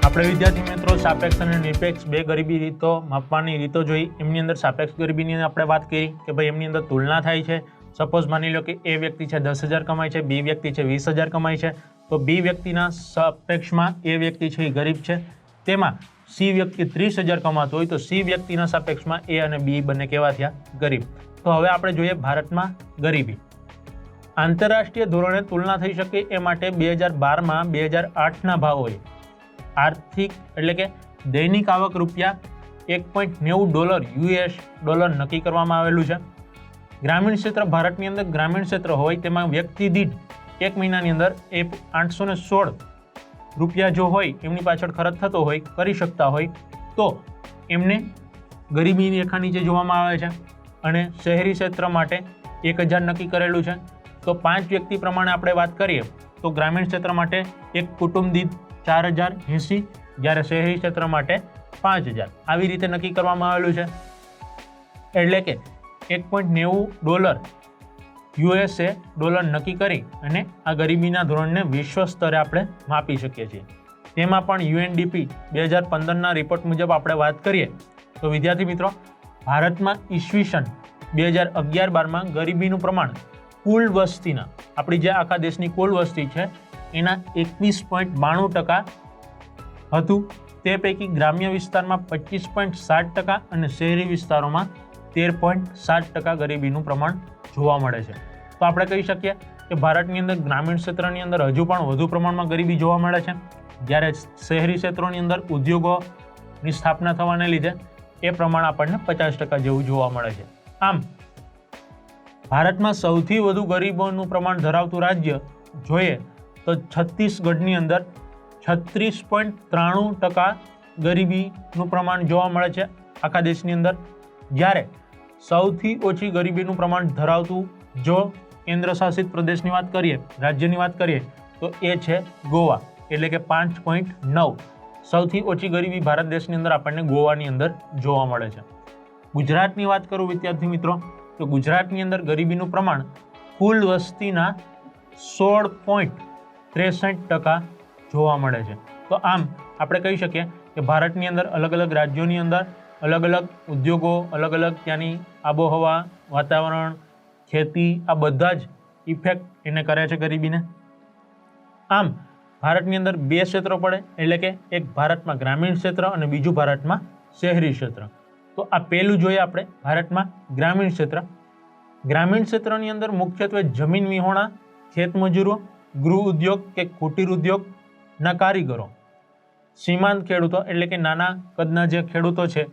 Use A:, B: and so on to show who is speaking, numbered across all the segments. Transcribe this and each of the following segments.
A: આપણે વિદ્યાર્થી મિત્રો સાપેક્ષ અને નિરપેક્ષ બે ગરીબી રીતો માપવાની રીતો જોઈ। એમની અંદર સાપેક્ષ ગરીબીની આપણે વાત કરી કે ભાઈ એમની અંદર તુલના થાય છે। સપોઝ માની લો કે એ વ્યક્તિ છે 10,000 કમાય છે, બી વ્યક્તિ છે 20,000 કમાય છે, તો બી વ્યક્તિના સાપેક્ષમાં એ વ્યક્તિ છે એ ગરીબ છે। તેમાં સી વ્યક્તિ 30,000 કમાતો હોય તો સી વ્યક્તિના સાપેક્ષમાં એ અને બી બંને કેવા થયા? ગરીબ। તો હવે આપણે જોઈએ ભારતમાં ગરીબી। આંતરરાષ્ટ્રીય ધોરણે તુલના થઈ શકે એ માટે 2012માં 2008ના ભાવોએ આર્થિક એટલે કે દૈનિક આવક રૂપિયા $1.90 US નક્કી કરવામાં આવેલું છે। ગ્રામીણ ક્ષેત્ર ભારતની અંદર ગ્રામીણ ક્ષેત્ર હોય તેમાં વ્યક્તિ દીઠ એક મહિનાની અંદર એ 816 રૂપિયા જો હોય એમની પાછળ ખર્ચ થતો હોય કરી શકતા હોય તો એમને ગરીબીની રેખા નીચે જોવામાં આવે છે। અને શહેરી ક્ષેત્ર માટે 1,000 નક્કી કરેલું છે। તો 5 વ્યક્તિ પ્રમાણે આપણે વાત કરીએ તો ગ્રામીણ ક્ષેત્ર માટે એક કુટુંબ દીઠ 4,080, જ્યારે શહેરી ક્ષેત્ર માટે 5,000 આવી રીતે નક્કી કરવામાં આવેલું છે। એટલે કે $1.90 નક્કી કરી અને આ ગરીબીના ધોરણને વિશ્વ સ્તરે આપણે માપી શકીએ છીએ। તેમાં પણ UNDP 2015ના રિપોર્ટ મુજબ આપણે વાત કરીએ તો વિદ્યાર્થી મિત્રો ભારતમાં ઈસવીસન 2011-12માં ગરીબીનું પ્રમાણ કુલ વસ્તીના આપણી જે આખા દેશની કુલ વસ્તી છે એના 21.92% હતું। તે પૈકી ગ્રામ્ય વિસ્તારમાં 25.7% અને શહેરી વિસ્તારોમાં 13.7% ગરીબીનું પ્રમાણ જોવા મળે છે। તો આપણે કહી શકીએ કે ભારતની અંદર ગ્રામીણ ક્ષેત્રની અંદર હજુ પણ વધુ પ્રમાણમાં ગરીબી જોવા મળે છે, જ્યારે શહેરી ક્ષેત્રોની અંદર ઉદ્યોગોની સ્થાપના થવાને લીધે એ પ્રમાણ આપણને 50% જેવું જોવા મળે છે। આમ ભારતમાં સૌથી વધુ ગરીબોનું પ્રમાણ ધરાવતું રાજ્ય જોઈએ તો છત્તીસગઢની અંદર 36.93% ગરીબીનું પ્રમાણ જોવા મળે છે આખા દેશની અંદર। જ્યારે સૌથી ઓછી ગરીબીનું પ્રમાણ ધરાવતું જો કેન્દ્ર શાસિત પ્રદેશની વાત કરીએ, રાજ્યની વાત કરીએ તો એ છે ગોવા, એટલે કે 5.9। સૌથી ઓછી ગરીબી ભારત દેશની અંદર આપણને ગોવાની અંદર જોવા મળે છે। ગુજરાતની વાત કરું વિદ્યાર્થી મિત્રો તો ગુજરાતની અંદર ગરીબીનું પ્રમાણ કુલ વસ્તીના 16.63% જોવા મળે છે। તો આમ આપણે કહી શકીએ કે ભારતની અંદર અલગ અલગ રાજ્યોની અંદર અલગ અલગ ઉદ્યોગો, અલગ અલગ ત્યાંની આબોહવા, વાતાવરણ, ખેતી આ બધા જ ઇફેક્ટ એને કરે છે ગરીબીને। આમ ભારતની અંદર બે ક્ષેત્રો પડે, એટલે કે એક ભારતમાં ગ્રામીણ ક્ષેત્ર અને બીજું ભારતમાં શહેરી ક્ષેત્ર। તો આ પહેલું જોઈએ આપણે ભારતમાં ગ્રામીણ ક્ષેત્ર। ગ્રામીણ ક્ષેત્રની અંદર મુખ્યત્વે જમીન વિહોણા, ખેતમજૂરો, ગૃહ ઉદ્યોગ કે કુટીર ઉદ્યોગના કારીગરો, સીમાંત ખેડૂતો એટલે કે નાના કદના જે ખેડૂતો છે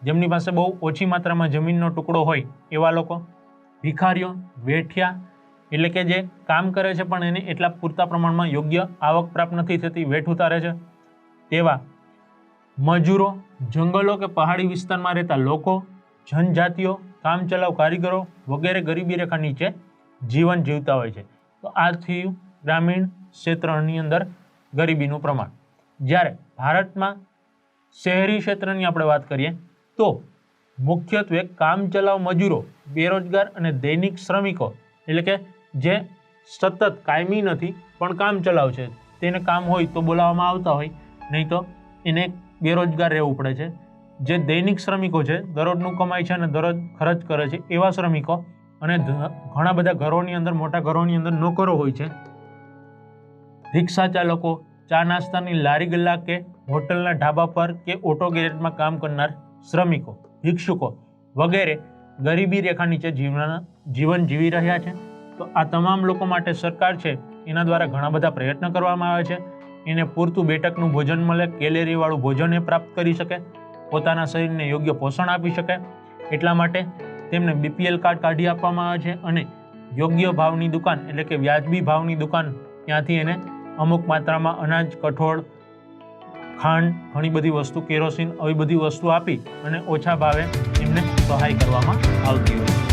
A: જેમની પાસે બહુ ઓછી માત્રામાં જમીનનો ટુકડો હોય એવા લોકો, ભિખારીઓ, વેઠિયા એટલે કે જે કામ કરે છે પણ એને એટલા પૂરતા પ્રમાણમાં યોગ્ય આવક પ્રાપ્ત નથી થતી, વેઠ ઉતારે છે તેવા, મજૂરો, જંગલો કે પહાડી વિસ્તારમાં રહેતા લોકો, જનજાતિઓ, કામચલાઉ કારીગરો વગેરે ગરીબી રેખા નીચે જીવન જીવતા હોય છે। તો આ થયું ગ્રામીણ ક્ષેત્રની અંદર ગરીબીનું પ્રમાણ। જ્યારે ભારતમાં શહેરી ક્ષેત્રની આપણે વાત કરીએ તો મુખ્યત્વે કામચલાઉ મજૂરો, બેરોજગાર અને દૈનિક શ્રમિકો એટલે કે જે સતત કાયમી નથી પણ કામચલાઉ છે, તેને કામ હોય તો બોલાવવામાં આવતા હોય, નહીં તો એને બેરોજગાર રહેવું પડે છે। જે દૈનિક શ્રમિકો છે, દરરોજનું કમાય છે અને દરરોજ ખર્ચ કરે છે એવા શ્રમિકો, અને ઘણા બધા ઘરોની અંદર, મોટા ઘરોની અંદર નોકરો હોય છે, રિક્ષા ચાલકો, ચા નાસ્તાની લારી ગલ્લા કે હોટલના ઢાબા પર કે ઓટો ગેરેજમાં કામ કરનાર શ્રમિકો, ભિક્ષુકો વગેરે ગરીબી રેખા નીચે જીવન જીવી રહ્યા છે। તો આ તમામ લોકો માટે સરકાર છે એના દ્વારા ઘણા બધા પ્રયત્ન કરવામાં આવે છે, એને પૂરતું બેઠકનું ભોજન મળે, કેલેરીવાળું ભોજન એ પ્રાપ્ત કરી શકે, પોતાના શરીરને યોગ્ય પોષણ આપી શકે, એટલા માટે તેમને BPL કાર્ડ કાઢી આપવામાં આવે છે અને યોગ્ય ભાવની દુકાન એટલે કે વ્યાજબી ભાવની દુકાન ત્યાંથી એને અમુક માત્રામાં અનાજ, કઠોળ, ખાંડ, ઘણી બધી વસ્તુ, કેરોસીન આવી બધી વસ્તુ આપી અને ઓછા ભાવે એમને સહાય કરવામાં આવતી હોય છે।